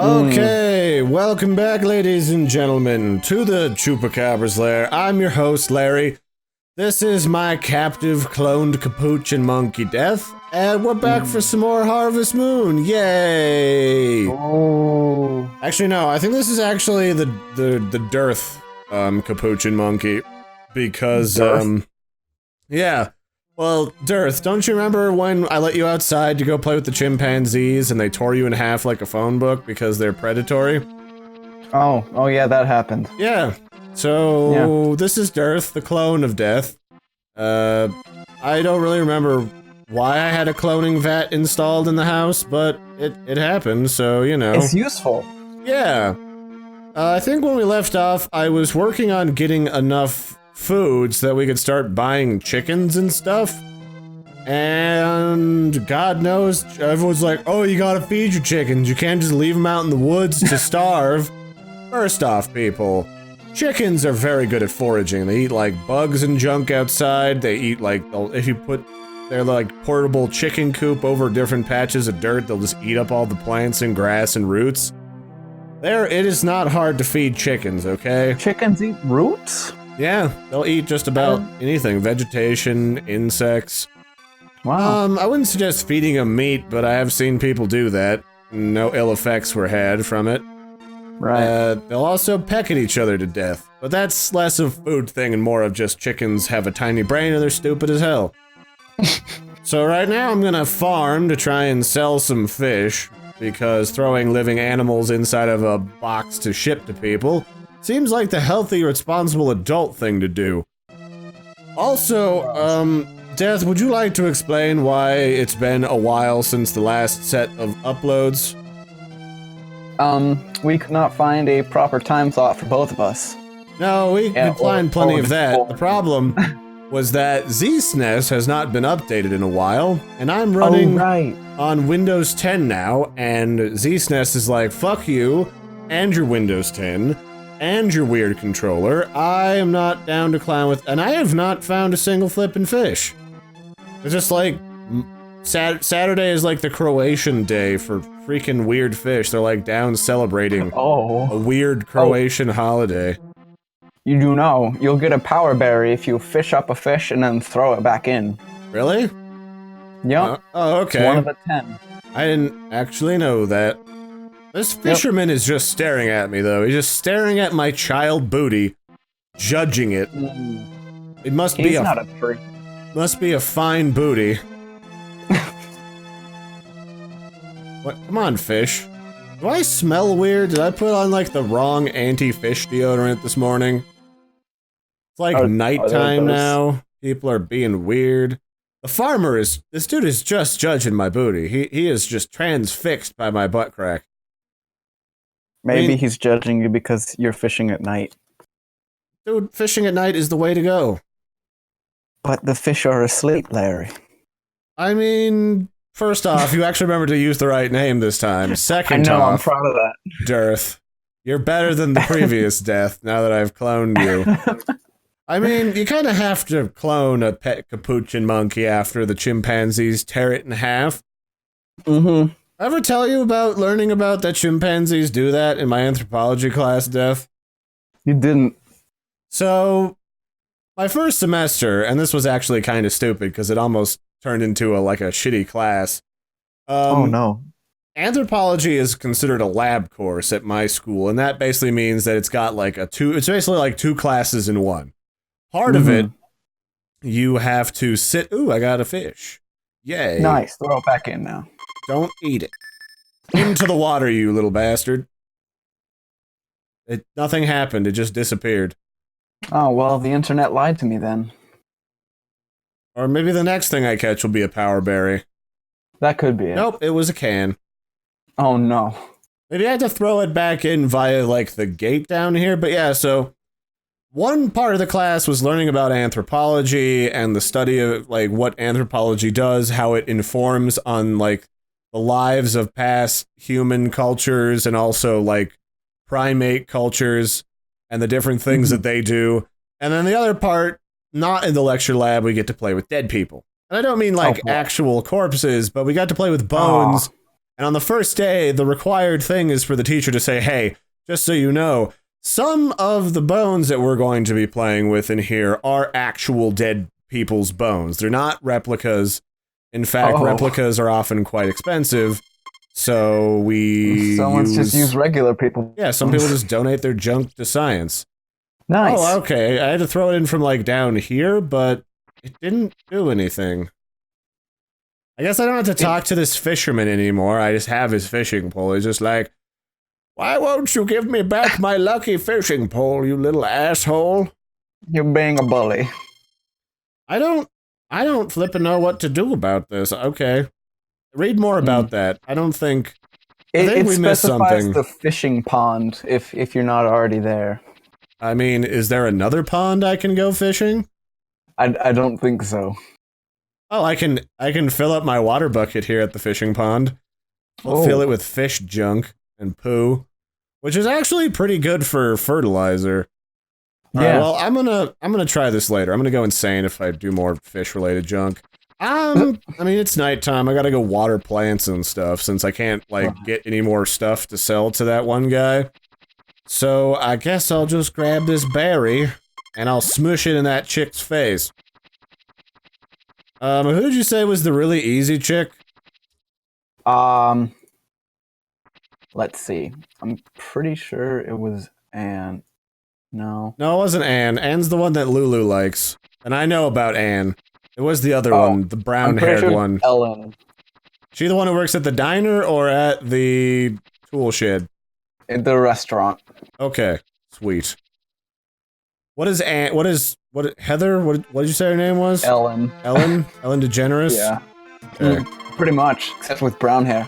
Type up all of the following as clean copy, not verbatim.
Okay, welcome back, ladies and gentlemen, to the Chupacabra's lair. I'm your host, Larry. This is my captive cloned capuchin monkey, Death, and we're back for some more Harvest Moon. Yay! Oh. Actually, no, I think this is actually the Dearth capuchin monkey, because yeah. Well, Dearth, don't you remember when I let you outside to go play with the chimpanzees and they tore you in half like a phone book because they're predatory? Oh yeah, that happened. Yeah. So, This is Dearth, the clone of Death. I don't really remember why I had a cloning vat installed in the house, but it happened, so, you know. It's useful. Yeah. I think when we left off, I was working on getting enough food so that we could start buying chickens and stuff. And God knows, everyone's like, oh, you gotta feed your chickens. You can't just leave them out in the woods to starve. First off, people, chickens are very good at foraging. They eat like bugs and junk outside. They eat like, if you put their like portable chicken coop over different patches of dirt, they'll just eat up all the plants and grass and roots. It is not hard to feed chickens, okay? Chickens eat roots? Yeah, they'll eat just about anything. Vegetation, insects. Wow. I wouldn't suggest feeding them meat, but I have seen people do that. No ill effects were had from it. Right. They'll also peck at each other to death, but that's less of a food thing and more of just chickens have a tiny brain and they're stupid as hell. So right now I'm gonna farm to try and sell some fish, because throwing living animals inside of a box to ship to people seems like the healthy, responsible adult thing to do. Also, Death, would you like to explain why it's been a while since the last set of uploads? We could not find a proper time slot for both of us. No, we could find plenty of that. The problem was that SNES has not been updated in a while, and I'm running on Windows 10 now, and SNES is like, fuck you, and your Windows 10, and your weird controller. I am not down to clown with, and I have not found a single flippin' fish. It's just like, Saturday is like the Croatian day for freaking weird fish. They're like down celebrating a weird Croatian holiday. You do know, you'll get a power berry if you fish up a fish and then throw it back in. Really? Yep. Oh, okay. It's one of the 10. I didn't actually know that. This fisherman is just staring at me, though. He's just staring at my child booty, judging it. It must be not a freak. Must be a fine booty. What? Come on, fish. Do I smell weird? Did I put on, like, the wrong anti-fish deodorant this morning? It's like nighttime now. People are being weird. The farmer is... This dude is just judging my booty. He is just transfixed by my butt crack. Maybe he's judging you because you're fishing at night. Dude, fishing at night is the way to go. But the fish are asleep, Larry. I mean... First off, you actually remember to use the right name this time. Second off, I'm proud of that. Dearth, you're better than the previous Death, now that I've cloned you. I mean, you kind of have to clone a pet capuchin monkey after the chimpanzees tear it in half. Mm-hmm. Ever tell you about learning about that chimpanzees do that in my anthropology class, Death? You didn't. So, my first semester, and this was actually kind of stupid because it almost turned into a shitty class. Oh no. Anthropology is considered a lab course at my school, and that basically means that it's got like it's basically like two classes in one. Part of it, you have to sit, ooh, I got a fish. Yay. Nice, throw it back in now. Don't eat it. Into the water, you little bastard. Nothing happened, it just disappeared. Oh, well, the internet lied to me then. Or maybe the next thing I catch will be a power berry. That could be it. Nope, it was a can. Oh no. Maybe I had to throw it back in via, like, the gate down here, but yeah, so... One part of the class was learning about anthropology and the study of, like, what anthropology does, how it informs on, like, the lives of past human cultures and also, like, primate cultures and the different things that they do. And then the other part, not in the lecture lab, we get to play with dead people. And I don't mean, like, actual corpses, but we got to play with bones And on the first day, the required thing is for the teacher to say, hey, just so you know, some of the bones that we're going to be playing with in here are actual dead people's bones. They're not replicas. In fact, replicas are often quite expensive. So let's just use regular people. Yeah, some people just donate their junk to science. Nice. Oh, okay. I had to throw it in from, like, down here, but it didn't do anything. I guess I don't have to talk to this fisherman anymore. I just have his fishing pole. He's just like, why won't you give me back my lucky fishing pole, you little asshole? You're being a bully. I don't flippin' know what to do about this. Okay. Read more about that. I think we missed something. It specifies the fishing pond if you're not already there. I mean, is there another pond I can go fishing? I don't think so. Oh, I can fill up my water bucket here at the fishing pond. I'll fill it with fish junk and poo, which is actually pretty good for fertilizer. Yeah. Well, I'm gonna try this later. I'm gonna go insane if I do more fish related junk. I mean, it's nighttime. I gotta go water plants and stuff since I can't, like, get any more stuff to sell to that one guy. So I guess I'll just grab this berry and I'll smush it in that chick's face. Who did you say was the really easy chick? Let's see. I'm pretty sure it was Anne. No. No, it wasn't Anne. Anne's the one that Lulu likes. And I know about Anne. It was the other one, the brown-haired one. Ellen. She the one who works at the diner or at the tool shed? At the restaurant. Okay, sweet. Heather? What did you say her name was? Ellen. Ellen DeGeneres? Yeah. Okay. Pretty much, except with brown hair.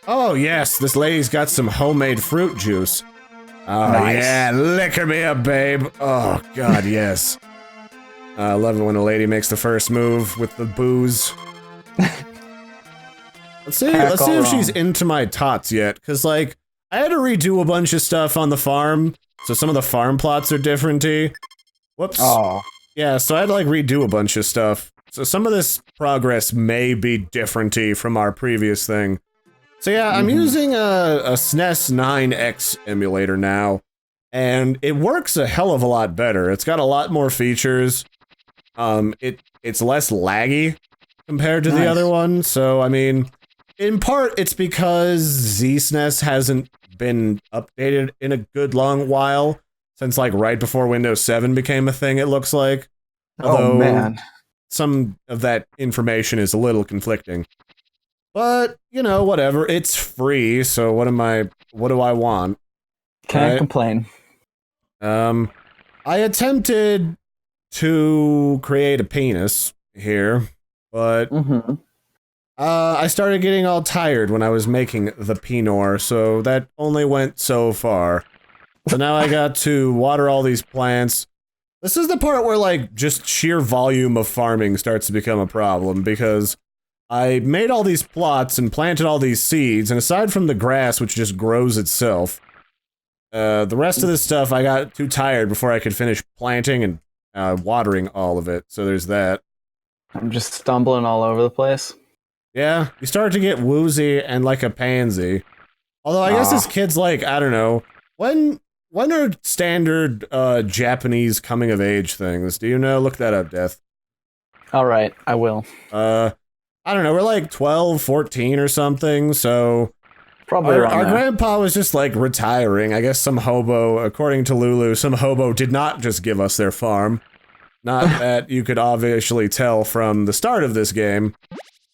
Oh yes, this lady's got some homemade fruit juice. Oh nice. Yeah, liquor me up, babe. Oh god, yes. I love it when a lady makes the first move with the booze. Let's see if she's into my tots yet, cause like I had to redo a bunch of stuff on the farm, so some of the farm plots are differenty. Whoops. Oh. Yeah, so I had to like redo a bunch of stuff. So some of this progress may be differenty from our previous thing. So yeah, I'm using a SNES 9X emulator now, and it works a hell of a lot better. It's got a lot more features. It's less laggy compared to the other one, so I mean, in part it's because ZSNES hasn't been updated in a good long while, since like right before Windows 7 became a thing, it looks like. Although, man. Some of that information is a little conflicting. But, you know, whatever, it's free, so what do I want? Can't complain. I attempted to create a penis here, but I started getting all tired when I was making the pinor, so that only went so far. So now I got to water all these plants. This is the part where, like, just sheer volume of farming starts to become a problem, because I made all these plots and planted all these seeds, and aside from the grass, which just grows itself, the rest of this stuff I got too tired before I could finish planting and watering all of it, so there's that. I'm just stumbling all over the place. Yeah, you start to get woozy and like a pansy. Although I guess this kid's like, I don't know, when are standard Japanese coming-of-age things? Do you know? Look that up, Death. Alright, I will. I don't know, we're like 12, 14 or something, so... Probably our grandpa was just like retiring. I guess some hobo, according to Lulu, some hobo did not just give us their farm. Not that you could obviously tell from the start of this game.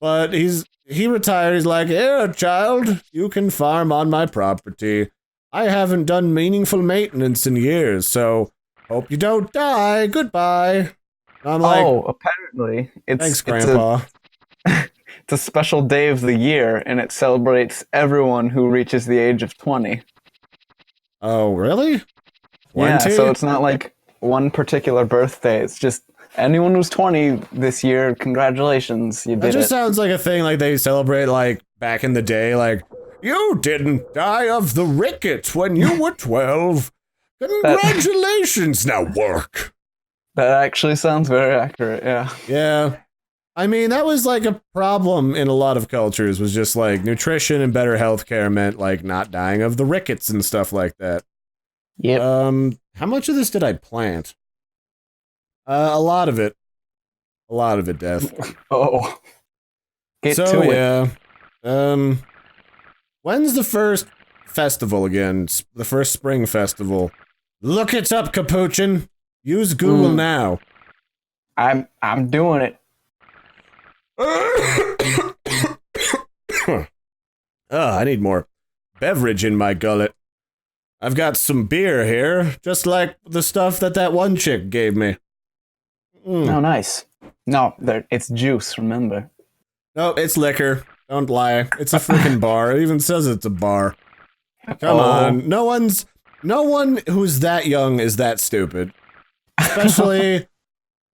But he retired, he's like, here, child, you can farm on my property. I haven't done meaningful maintenance in years, so hope you don't die. Goodbye. And I'm like, apparently thanks, Grandpa. It's a special day of the year, and it celebrates everyone who reaches the age of 20. Oh, really? 20? Yeah, so it's not like one particular birthday. It's just anyone who's 20 this year, congratulations, you did it. That just sounds like a thing like they celebrate, like, back in the day, like, you didn't die of the rickets when you were 12. Congratulations, now work. That actually sounds very accurate, yeah. Yeah. I mean, that was like a problem in a lot of cultures, was just like nutrition and better healthcare meant like not dying of the rickets and stuff like that. Yep. How much of this did I plant? A lot of it. A lot of it, Death. Oh. Get to it. Yeah. When's the first festival again? The first spring festival. Look it up, Capuchin. Use Google now. I'm doing it. I need more beverage in my gullet. I've got some beer here, just like the stuff that one chick gave me. Oh, nice. No, it's juice, remember. No, it's liquor. Don't lie. It's a freaking bar. It even says it's a bar. Come on. No one who's that young is that stupid. Especially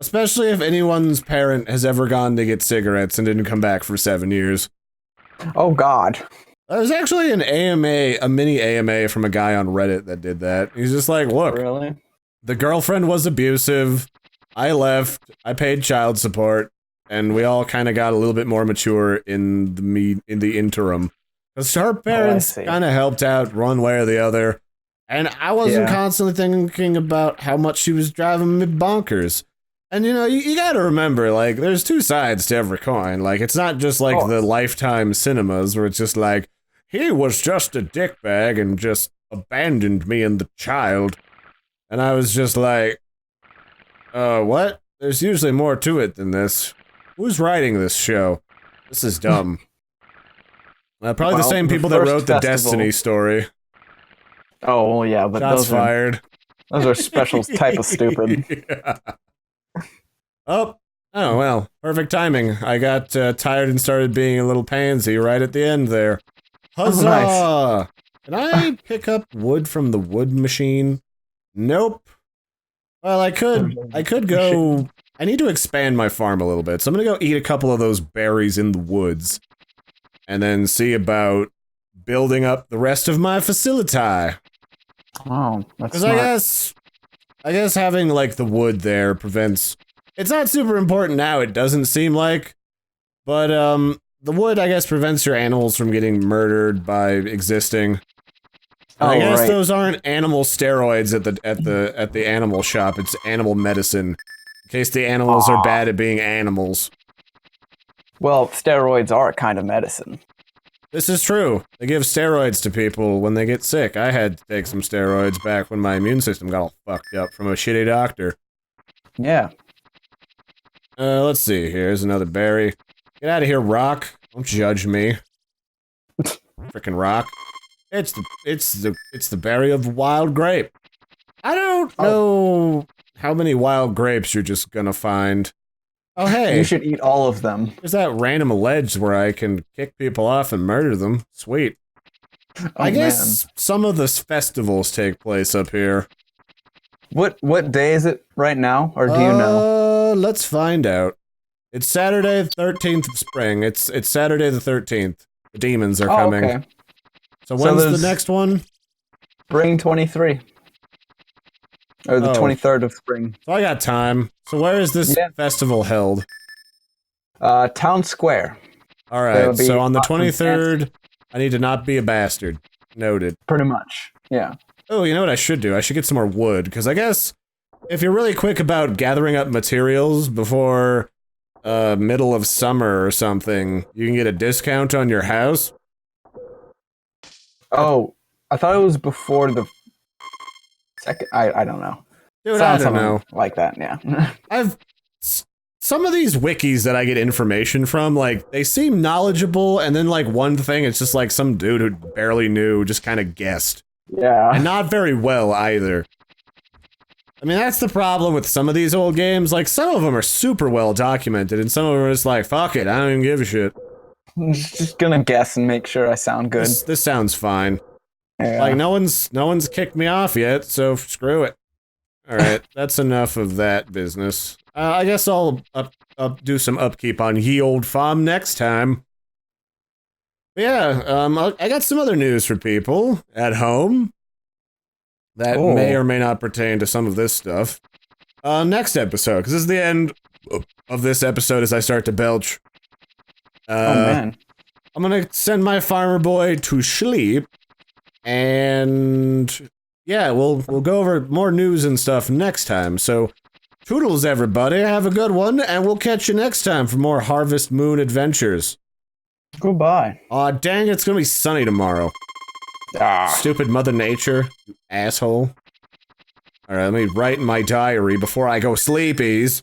if anyone's parent has ever gone to get cigarettes and didn't come back for 7 years. Oh, God. There's actually an AMA, a mini AMA from a guy on Reddit that did that. He's just like, look, really? The girlfriend was abusive. I left. I paid child support. And we all kind of got a little bit more mature in the interim. Because her parents kind of helped out one way or the other. And I wasn't constantly thinking about how much she was driving me bonkers. And, you know, you gotta remember, like, there's two sides to every coin. Like, it's not just, like, the Lifetime cinemas where it's just like, he was just a dickbag and just abandoned me and the child. And I was just like, what? There's usually more to it than this. Who's writing this show? This is dumb. Probably the same people that wrote the Destiny story. Oh, well, yeah, but Shots fired. Those are special type of stupid. Yeah. Oh, well, perfect timing. I got tired and started being a little pansy right at the end there. Huzzah! Oh, nice. Can I pick up wood from the wood machine? Nope. Well, I could go... I need to expand my farm a little bit, so I'm gonna go eat a couple of those berries in the woods. And then see about building up the rest of my facility. Oh, that's smart. Because I guess having, like, the wood there prevents... It's not super important now, it doesn't seem like. But, the wood, I guess, prevents your animals from getting murdered by existing. I guess those aren't animal steroids at the animal shop, it's animal medicine. In case the animals are bad at being animals. Well, steroids are a kind of medicine. This is true. They give steroids to people when they get sick. I had to take some steroids back when my immune system got all fucked up from a shitty doctor. Yeah. Let's see. Here's another berry. Get out of here, rock. Don't judge me. Frickin' rock. It's the berry of wild grape. I don't know how many wild grapes you're just gonna find. Oh, hey. You should eat all of them. There's that random ledge where I can kick people off and murder them. Sweet. I guess some of the festivals take place up here. What day is it right now, or do you know? Let's find out. It's Saturday the 13th of spring. It's Saturday the 13th. The demons are coming. Okay. So when's the next one? Spring 23. Or the 23rd of spring. So I got time. So where is this festival held? Town Square. Alright, so on the 23rd, I need to not be a bastard. Noted. Pretty much, yeah. Oh, you know what I should do? I should get some more wood, because I guess if you're really quick about gathering up materials before middle of summer or something, you can get a discount on your house. Oh, I thought it was before the second. I don't know. Dude, I don't know. Like that, yeah. Some of these wikis that I get information from, like, they seem knowledgeable, and then, like, one thing, it's just like some dude who barely knew just kind of guessed. Yeah. And not very well, either. I mean, that's the problem with some of these old games. Like, some of them are super well documented, and some of them are just like, fuck it, I don't even give a shit. I'm just gonna guess and make sure I sound good. This sounds fine. Yeah. Like, no one's kicked me off yet, so screw it. Alright, that's enough of that business. I guess I'll do some upkeep on ye old farm next time. But yeah, I got some other news for people at home that may or may not pertain to some of this stuff. Next episode, because this is the end of this episode as I start to belch. Oh man. I'm gonna send my farmer boy to sleep, and yeah, we'll go over more news and stuff next time. So, toodles, everybody, have a good one, and we'll catch you next time for more Harvest Moon adventures. Goodbye. Aw, dang, it's gonna be sunny tomorrow. Stupid Mother Nature, you asshole. Alright, let me write in my diary before I go sleepies.